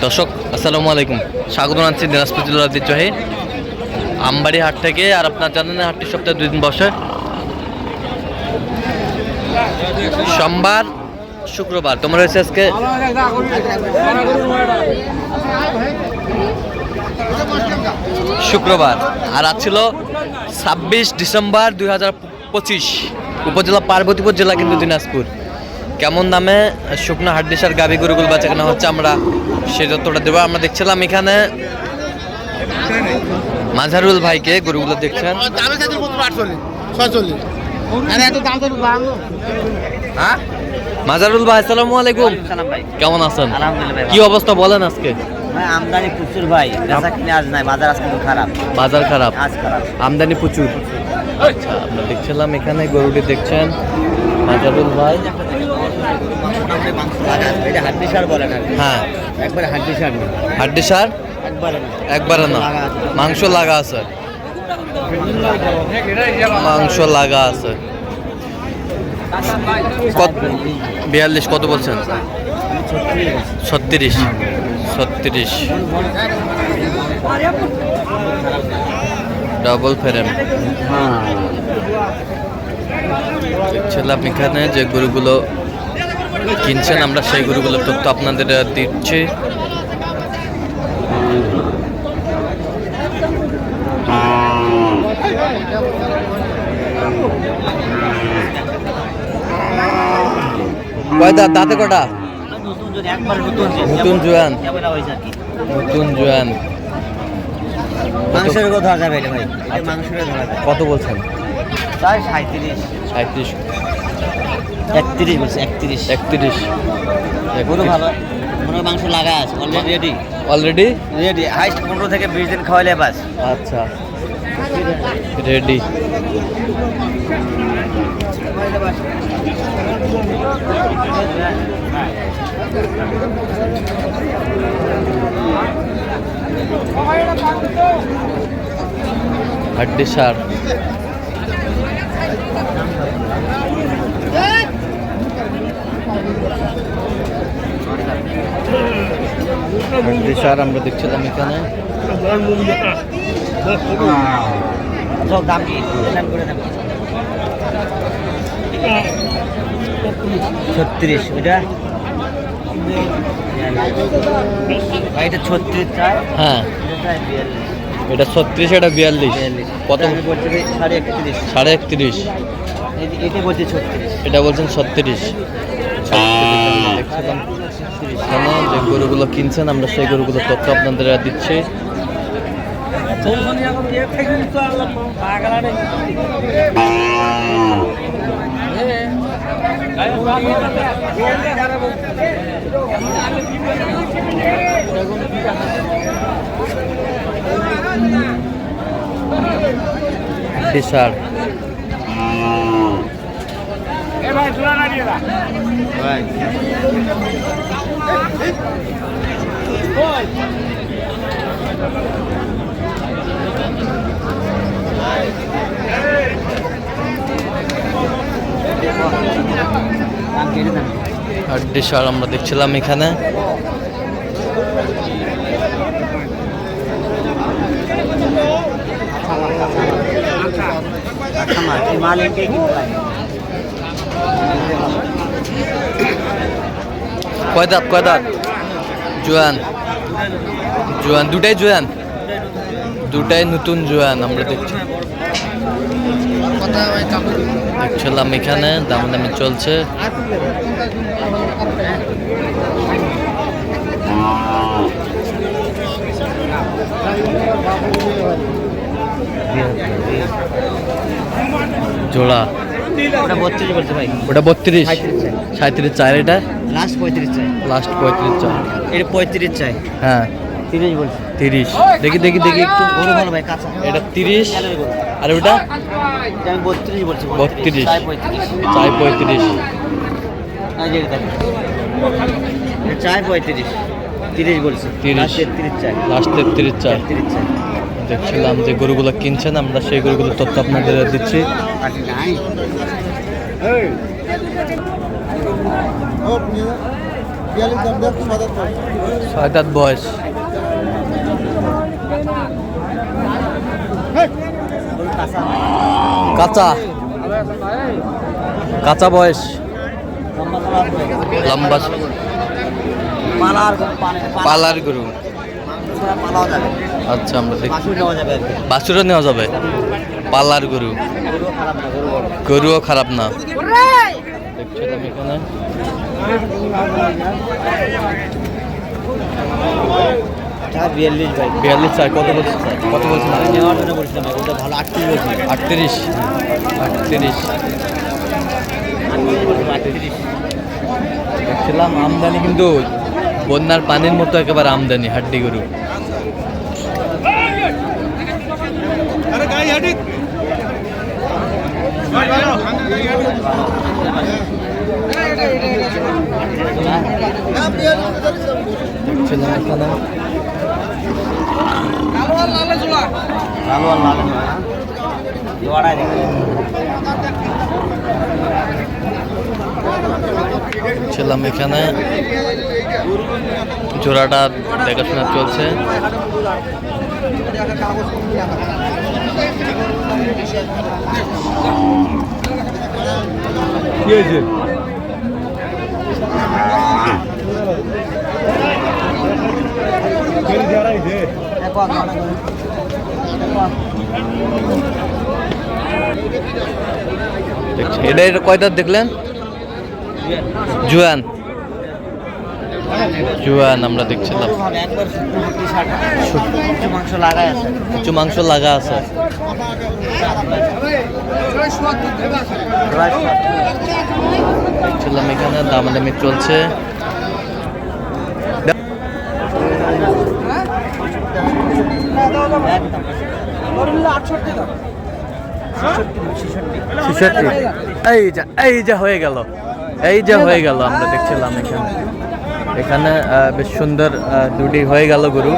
দর্শক আসসালামু আলাইকুম, স্বাগত জানাচ্ছি দিনাজপুর জেলার ঐতিহ্যবাহী আমবাড়ি হাট থেকে। আর আপনার জানেন হাটটি সপ্তাহে 2 দিন বসে, সোমবার শুক্রবার। তোমার হয়েছে আজকে শুক্রবার, আর আজ ছিল 26 ডিসেম্বর 2025। উপজেলা পার্বতীপুর, জেলা কিন্তু দিনাজপুর। কেমন দামে শুকনো হাড্ডিসার গাভী গরুগুলো বেচা কেনা হচ্ছে আমরা সেই তথ্যটা দেবো। আমরা দেখছিলাম এখানে মাঝারুল ভাইকে, গরুগুলো দেখছেন। মাঝারুল ভাই আসসালামু আলাইকুম, কেমন আছেন? কি অবস্থা বলেন আজকে? আমদানি প্রচুর ভাই, বেচা কিনে আজ নাই, বাজার আজকে খারাপ। বাজার খারাপ, আজ খারাপ, আমদানি প্রচুর। আচ্ছা, আমরা দেখছিলাম এখানে গরুটি দেখছেন মাঝারুল ভাই। হাড্ডিসার বলে না, হ্যাঁ একবারে হাড্ডিসার না, হাড্ডিসার একবারে না, মাংস লাগা আছে, মাংস লাগা আছে। 42 কত বলছেন? 36 ডাবল ফ্রেম। দেখছিলাম এখানে যে গরুগুলো কিনছেন আমরা সেই গরুগুলোর তথ্য আপনাদের দিচ্ছি। কয়দা দাঁতে কটা? নতুন জোয়ান, নতুন জোয়ান। মাংসের কথা যাবে ভাই, মাংসের কত বলছেন? 37 31 বলছে, 31 গরু ভালো, মনে মাংস লাগা আছে অলরেডি, রেডি। হাইস্ট 15 থেকে 20 দিন খাওয়াইলে বাস। আচ্ছা, রেডি। হাড্ডিসার আমরা দেখছিলাম এখানে। দাম কি? 36 ওইটা, এটা 36 চাই। হ্যাঁ, এটা 36, এটা 42। কত বলছে? 31.5। 31.5। এটা বলছে 36, এটা বলছেন 36। দেখছিলাম এখানে যে গরুগুলো কিনছেন আমরা সেই গরুগুলোর তথ্য আপনাদের দিচ্ছি। হাড্ডিসার হাড্ডিসার আমরা দেখছিলাম এখানে। কয় দাঁত? জোয়ান, দুটাই জোয়ান, দুটাই নতুন জোয়ান। আমরা দেখছিলাম এখানে দামাদামি চলছে। জোড়া ওটা 32 বলছে ভাই, ওটা 32, 37 চাই। এটা লাস্ট 35 চাই, লাস্ট 35 চাই। এটা 35 চাই। হ্যাঁ, 30 বলছে। 30 দেখি একটু গরু ভালো ভাই, কাঁচা। এটা 30, আর ওটা আমি 32 বলছি। 32 চাই 35। চাই 35, 30 বলছে। 30 চাই, লাস্ট 33 চাই। 30 চাই। দেখছিলাম যে গরুগুলো কিনছেন আমরা সেই গরুগুলোর তথ্য আপনাদের দিচ্ছি। ছয় দাঁত বয়স। কাঁচা কাঁচা বয়স, লম্বা পালার গরু। আচ্ছা, আমরা দেখি বাছুরও নেওয়া যাবে। পালার গরু, গরুও খারাপ না। দেখছিলাম এখানে বিয়াল্লিশ চাই। কত বলছে? কত বলছেন? ভালো 38 দেখছিলাম আমদানি কিন্তু বন্যার পানির মতো একেবারে আমদানি হাড্ডি গরু। দেখছিলাম এখানে ছিলাম এখানে জোড়াটা দেখাশোনা চলছে। কি হয়েছে? এটা কয়টা দেখলেন? জুয়ান জুয়ান আমরা দেখছিলাম। কিছু মাংস লাগা আছে। দেখছিলাম এখানে দামাদামি চলছে। এই যে হয়ে গেল, আমরা দেখছিলাম এখানে। এখানে বেশ সুন্দর দুটি হয়ে গেল গরু।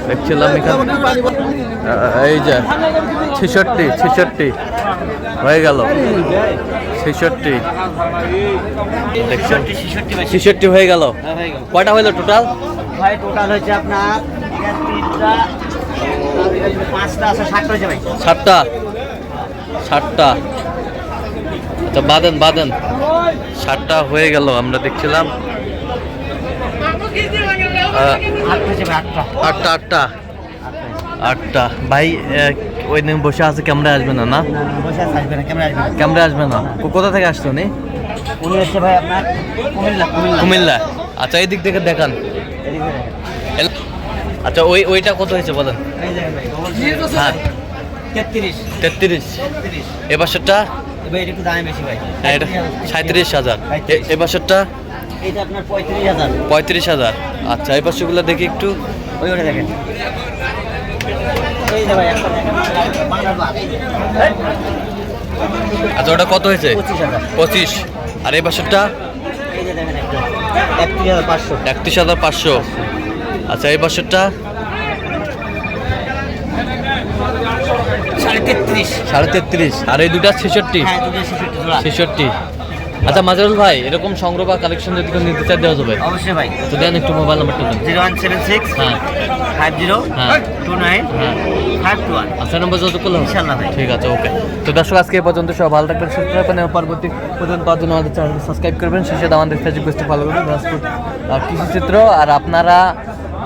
দেখছিলাম এখানে এই যে 66 হয়ে গেল। 66 হয়ে গেল। কয়টা হইলো টোটাল? ভাই টোটাল হচ্ছে আপনার 5টা আছে, 60 হয়েছে ভাই। 7টা। আচ্ছা, বাদেন 7টা হয়ে গেল। আমরা দেখছিলাম 8টা। ভাই ওই দিন বসে আছে, ক্যামেরা আসবে না? না, ক্যামেরা আসবে না। কোথা থেকে আসতো? উনি হচ্ছে ভাই আপনার কুমিল্লা। আচ্ছা, এই দিক থেকে দেখান। আচ্ছা, ওইটা কত হয়েছে বলেন? হ্যাঁ, 33। এ বছরটা একটু দাম বেশি ভাই। হ্যাঁ, এটা 37,000। এ বছরটা এটা আপনার 35,000। 35,000। আচ্ছা, এই পাশেগুলো দেখি একটু। ওইটা দেখেন, এই যে ভাই একটা দেখেন বাংলার বাঘ। আচ্ছা, ওটা কত হয়েছে? 25। আর এই বছরটা এই যে দেখেন একটা 31,500। 31,500। আচ্ছা, এই বছরটা 33.5। আর এই দুটা 66। হ্যাঁ, দুটো 66 জোড়া। 66। আচ্ছা, মাজারুল ভাই, এরকম সংগ্রহ বা কালেকশন যদি কেউ নিতে চাই দেওয়া যাবে? অবশ্যই ভাই। তো দেন একটু মোবাইল নাম্বারটা দেন। 0176 হ্যাঁ 50 হ্যাঁ 29 হ্যাঁ 521। আচ্ছা, নম্বর যত করলে ইনশাআল্লাহ ভাই। ঠিক আছে, ওকে। তো দর্শক, আজকে এই পর্যন্ত। সব ভালো থাকবেন, সুস্থ থাকবেন এবং পরবর্তী পর্যন্ত তার জন্য আমাদের চ্যানেলকে সাবস্ক্রাইব করবেন। শেষে আমাদের ফেসবুক পেজটি ফলো করবেন, দিনাজপুর কৃষিচিত্র। আর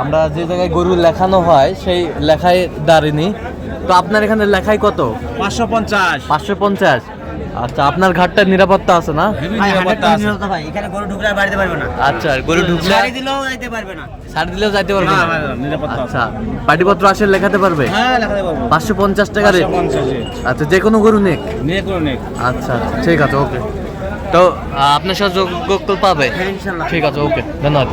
আমরা যে জায়গায় গরু লেখানো হয় সেই লেখায় দাঁড়িনি। তো আপনার এখানে লেখায় কত? 550। আচ্ছা, আপনার ঘাটটার নিরাপত্তা আছে না? ভাই এখানে গরু ঢুকলে আর বাড়িতে পারবে না। আচ্ছা, গরু ঢুকলে ছাড়ি দিলেও যাইতে পারবে না। ছাড় দিলেও যাইতে পারবে না? নিরাপত্তা আছে। আচ্ছা, পাটিপত্র আসলে লেখাতে পারবে? হ্যাঁ, লেখাতে পারবো। 550 টাকা রেট। আচ্ছা, যে কোনো গরু নেক? আচ্ছা, ঠিক আছে, ওকে। তো আপনার সাথে যোগাযোগ পাবে? হ্যাঁ, ইনশাআল্লাহ। ঠিক আছে, ওকে, ধন্যবাদ।